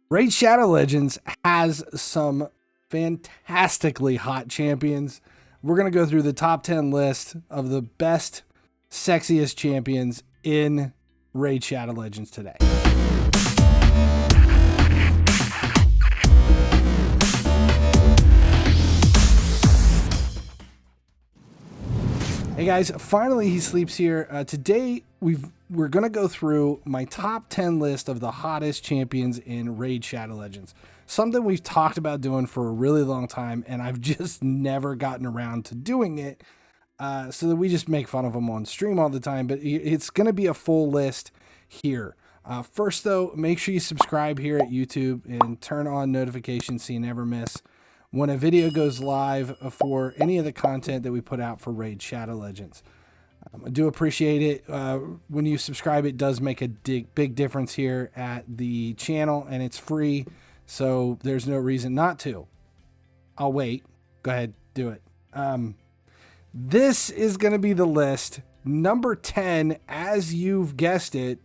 Raid Shadow Legends has some fantastically hot champions. We're going to go through the top 10 list of the best, sexiest champions in Raid Shadow Legends today. Hey guys, finally he sleeps here. Today we're gonna go through my top 10 list of the hottest champions in Raid Shadow Legends. Something we've talked about doing for a really long time, and I've just never gotten around to doing it. So that we just make fun of them on stream all the time. But it's gonna be a full list here. First though, make sure you subscribe here at YouTube and turn on notifications so you never miss when a video goes live for any of the content that we put out for Raid Shadow Legends. I do appreciate it. When you subscribe, it does make a big difference here at the channel, and it's free, so there's no reason not to. I'll wait. Go ahead, do it. This is going to be the list. Number 10, as you've guessed it,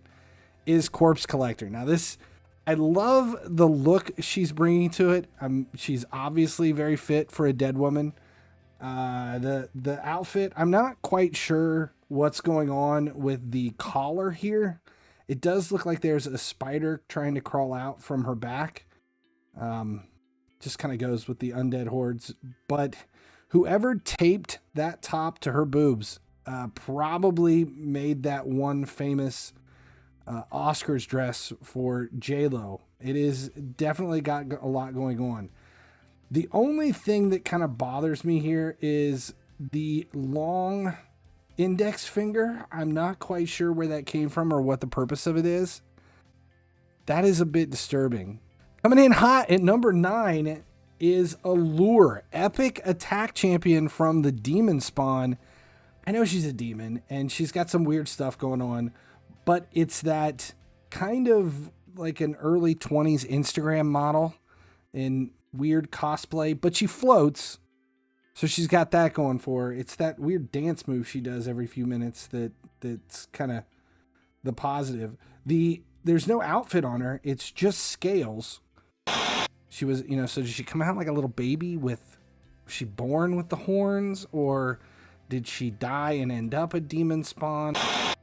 is Corpse Collector. Now this, I love the look she's bringing to it. She's obviously very fit for a dead woman. The outfit, I'm not quite sure what's going on with the collar here. It does look like there's a spider trying to crawl out from her back. Just kind of goes with the undead hordes. But whoever taped that top to her boobs probably made that one famous Oscars dress for J-Lo. It is definitely got a lot going on. The only thing that kind of bothers me here is the long index finger. I'm not quite sure where that came from or what the purpose of it is. That is a bit disturbing. Coming in hot at number 9 is Allure, epic attack champion from the demon spawn. I know she's a demon and she's got some weird stuff going on, but it's that kind of like an early 20s Instagram model in weird cosplay, but she floats. So she's got that going for her. It's that weird dance move she does every few minutes that's kind of the positive. There's no outfit on her. It's just scales. She was, so did she come out like a little baby was she born with the horns, or did she die and end up a demon spawn?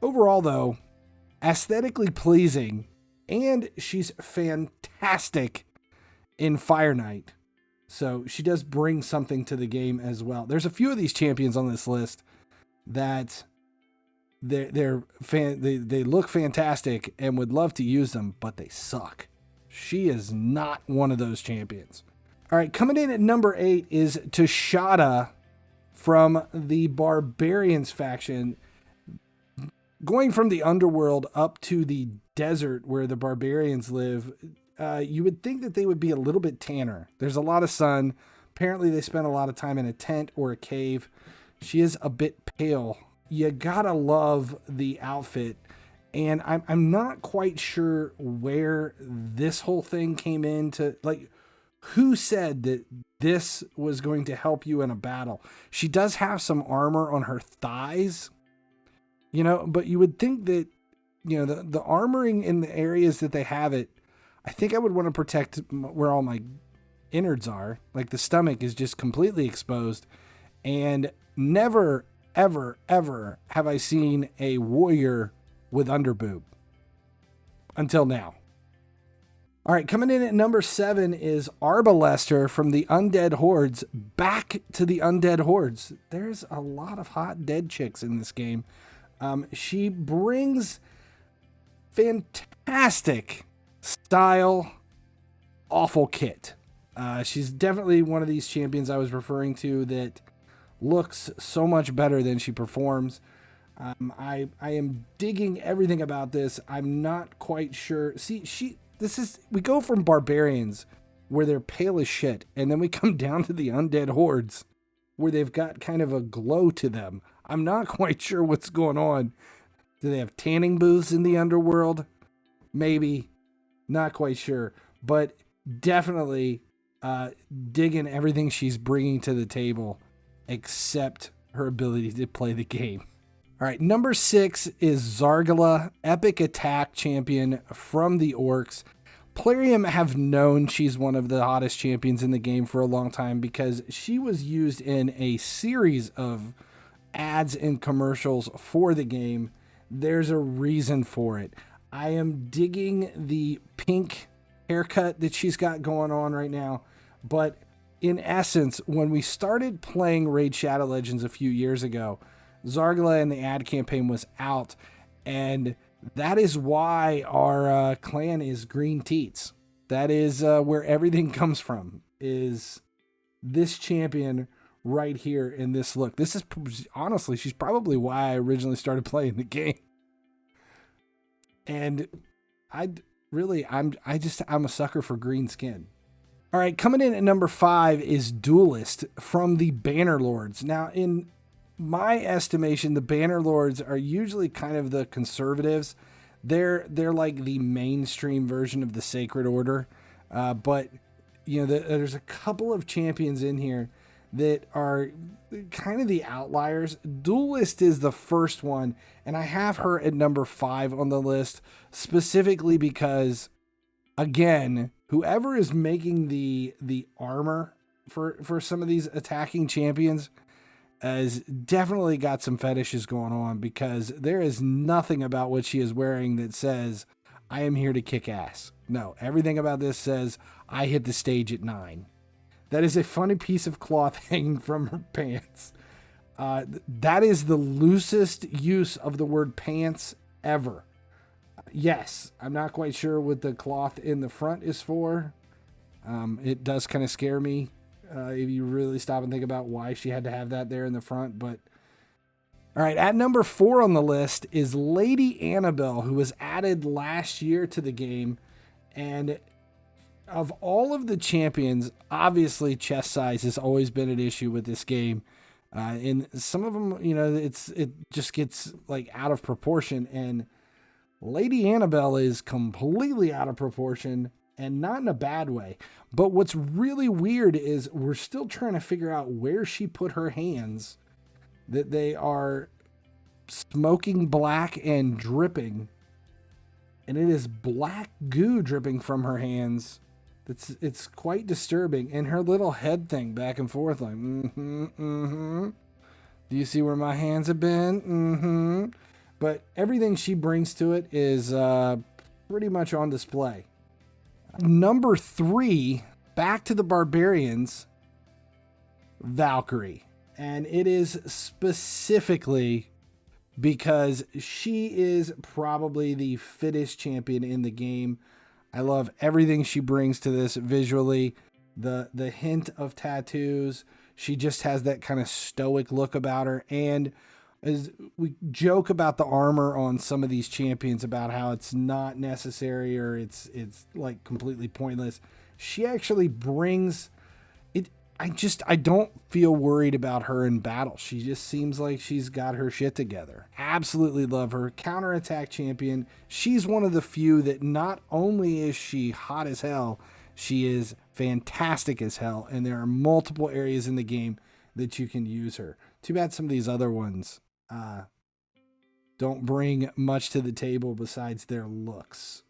Overall though, aesthetically pleasing, and she's fantastic in Fire Knight. So she does bring something to the game as well. There's a few of these champions on this list that they look fantastic and would love to use them, but they suck. She is not one of those champions. All right, coming in at number 8 is Tada from the Barbarians faction. Going from the underworld up to the desert where the barbarians live, you would think that they would be a little bit tanner. There's a lot of sun. Apparently they spend a lot of time in a tent or a cave. She is a bit pale. You gotta love the outfit. And I'm not quite sure where this whole thing came into. Like, who said that this was going to help you in a battle? She does have some armor on her thighs, but you would think that, the armoring in the areas that they have it, I think I would want to protect where all my innards are. Like the stomach is just completely exposed. And never, ever, ever have I seen a warrior with underboob until now. All right, coming in at number 7 is Arbalester from the Undead Hordes. Back to the Undead Hordes. There's a lot of hot dead chicks in this game. She brings fantastic style, awful kit. She's definitely one of these champions I was referring to that looks so much better than she performs. I am digging everything about this. I'm not quite sure. See, we go from barbarians where they're pale as shit, and then we come down to the undead hordes where they've got kind of a glow to them. I'm not quite sure what's going on. Do they have tanning booths in the underworld? Maybe. Not quite sure. But definitely digging everything she's bringing to the table, except her ability to play the game. All right, number 6 is Zargala, epic attack champion from the Orcs. Plarium have known she's one of the hottest champions in the game for a long time because she was used in a series of ads and commercials for the game. There's a reason for it. I am digging the pink haircut that she's got going on right now, but in essence, when we started playing Raid Shadow Legends a few years ago, Zargala and the ad campaign was out, and that is why our clan is Green Teats. That is where everything comes from, is this champion right here in this look. This is, honestly, she's probably why I originally started playing the game. And I'm a sucker for green skin. All right, coming in at number 5 is Duelist from the Bannerlords. Now, in my estimation, the Bannerlords are usually kind of the conservatives. They're like the mainstream version of the Sacred Order. But, you know, there's a couple of champions in here that are kind of the outliers. Duelist is the first one, and I have her at number 5 on the list specifically because, again, whoever is making the armor for some of these attacking champions has definitely got some fetishes going on, because there is nothing about what she is wearing that says, I am here to kick ass. No, everything about this says, I hit the stage at 9. That is a funny piece of cloth hanging from her pants. That is the loosest use of the word pants ever. Yes, I'm not quite sure what the cloth in the front is for. It does kind of scare me if you really stop and think about why she had to have that there in the front. But all right, at number 4 on the list is Lady Annabelle, who was added last year to the game. And of all of the champions, obviously chest size has always been an issue with this game. And some of them, you know, it just gets like out of proportion. And Lady Annabelle is completely out of proportion, and not in a bad way. But what's really weird is we're still trying to figure out where she put her hands, that they are smoking black and dripping. And it is black goo dripping from her hands. It's quite disturbing. And her little head thing back and forth like, Do you see where my hands have been? But everything she brings to it is pretty much on display. Number 3, back to the Barbarians, Valkyrie. And it is specifically because she is probably the fittest champion in the game. I love everything she brings to this visually. The hint of tattoos. She just has that kind of stoic look about her. And as we joke about the armor on some of these champions, about how it's not necessary or it's like completely pointless, she actually brings it. I don't feel worried about her in battle. She just seems like she's got her shit together. Absolutely love her. Counterattack champion. She's one of the few that not only is she hot as hell, she is fantastic as hell. And there are multiple areas in the game that you can use her. Too bad some of these other ones don't bring much to the table besides their looks.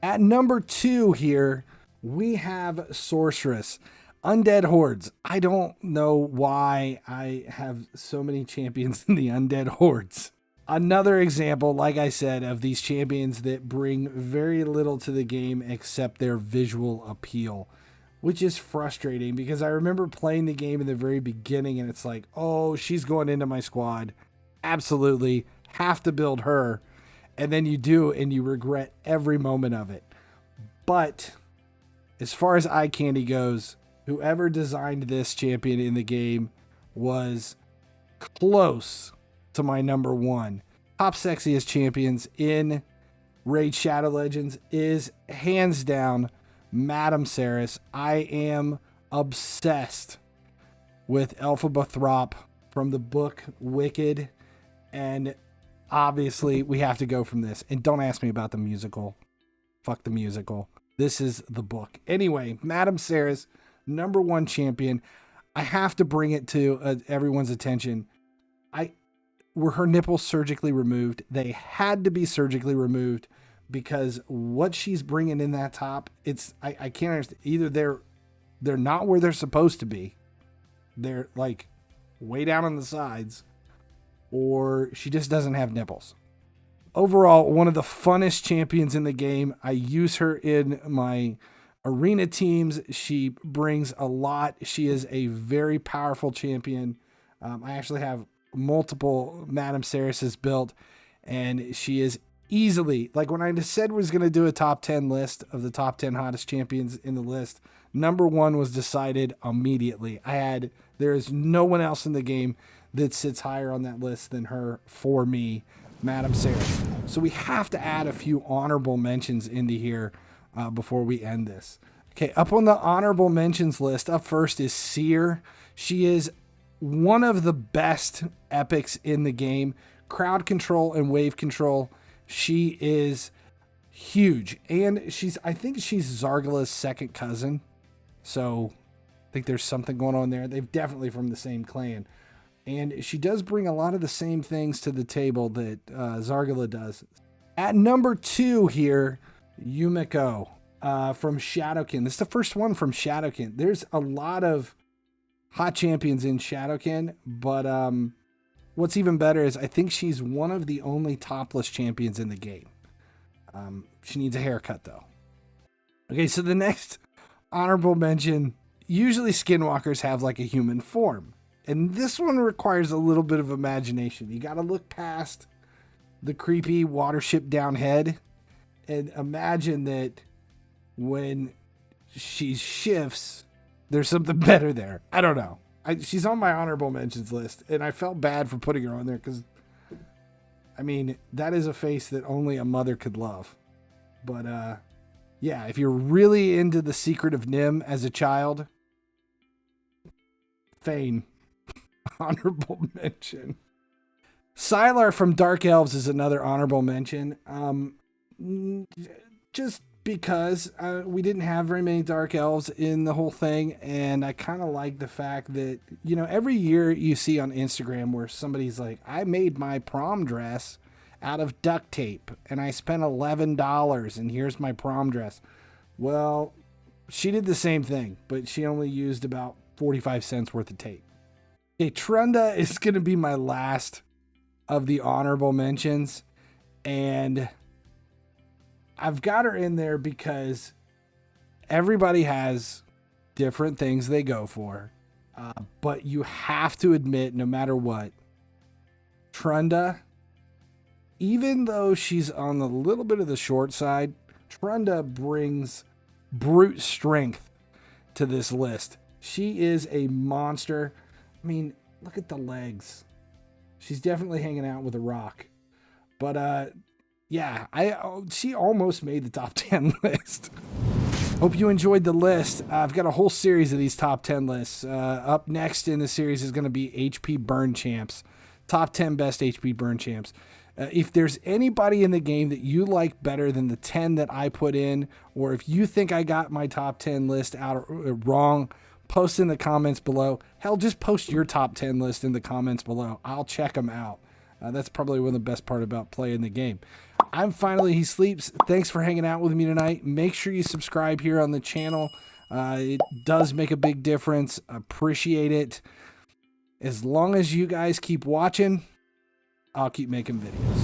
At number 2 here, we have Sorceress. Undead Hordes. I don't know why I have so many champions in the Undead Hordes. Another example, like I said, of these champions that bring very little to the game except their visual appeal, which is frustrating because I remember playing the game in the very beginning and it's like, oh, she's going into my squad. Absolutely. Have to build her. And then you do, and you regret every moment of it. But as far as eye candy goes, whoever designed this champion in the game was close to my number 1. Top sexiest champions in Raid Shadow Legends is hands down Madame Sorceress. I am obsessed with Elphabathrop from the book Wicked. And obviously we have to go from this. And don't ask me about the musical. Fuck the musical. This is the book. Anyway, Madame Sorceress, number 1 champion. I have to bring it to everyone's attention. Were her nipples surgically removed? They had to be surgically removed because what she's bringing in that top, I can't understand. Either they're not where they're supposed to be, they're like way down on the sides, or she just doesn't have nipples. Overall, one of the funnest champions in the game. I use her in my arena teams. She brings a lot. She is a very powerful champion. I actually have multiple Madame Sorceresses built, and she is easily, like when I just said was going to do a top 10 list of the top 10 hottest champions in the list, number 1 was decided immediately. There is no one else in the game that sits higher on that list than her for me, Madame Sorceress. So we have to add a few honorable mentions into here before we end this. Okay, up on the honorable mentions list, up first is Seer. She is one of the best epics in the game. Crowd control and wave control. She is huge. And I think she's Zargala's second cousin. So I think there's something going on there. They're definitely from the same clan. And she does bring a lot of the same things to the table that Zargala does. At number 2 here, Yumo from Shadowkin. This is the first one from Shadowkin. There's a lot of hot champions in Shadowkin, but what's even better is I think she's one of the only topless champions in the game. She needs a haircut, though. Okay, so the next honorable mention, usually skinwalkers have like a human form. And this one requires a little bit of imagination. You got to look past the creepy watership down head and imagine that when she shifts, there's something better there. I don't know. She's on my honorable mentions list, and I felt bad for putting her on there because, I mean, that is a face that only a mother could love. But, yeah, if you're really into The Secret of Nim as a child, Fane. Honorable mention. Silar from Dark Elves is another honorable mention. Just because we didn't have very many Dark Elves in the whole thing, and I kind of like the fact that, you know, every year you see on Instagram where somebody's like, I made my prom dress out of duct tape, and I spent $11, and here's my prom dress. Well, she did the same thing, but she only used about 45 cents worth of tape. Okay, Trunda is going to be my last of the honorable mentions, and I've got her in there because everybody has different things they go for, but you have to admit, no matter what, Trunda, even though she's on a little bit of the short side, Trunda brings brute strength to this list. She is a monster. I mean, look at the legs. She's definitely hanging out with a rock. But, yeah, she almost made the top 10 list. Hope you enjoyed the list. I've got a whole series of these top 10 lists. Up next in the series is going to be HP Burn Champs. Top 10 best HP Burn Champs. If there's anybody in the game that you like better than the 10 that I put in, or if you think I got my top 10 list out wrong, post in the comments below. Hell, just post your top 10 list in the comments below. I'll check them out. That's probably one of the best part about playing the game. I'm FinallyHeSleeps. Thanks for hanging out with me tonight. Make sure you subscribe here on the channel. It does make a big difference. Appreciate it. As long as you guys keep watching, I'll keep making videos.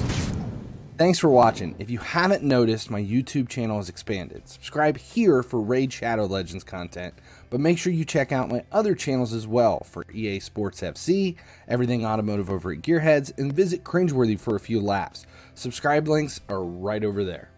Thanks for watching. If you haven't noticed, my YouTube channel has expanded. Subscribe here for Raid Shadow Legends content, but make sure you check out my other channels as well for EA Sports FC, everything automotive over at Gearheads, and visit Cringeworthy for a few laughs. Subscribe links are right over there.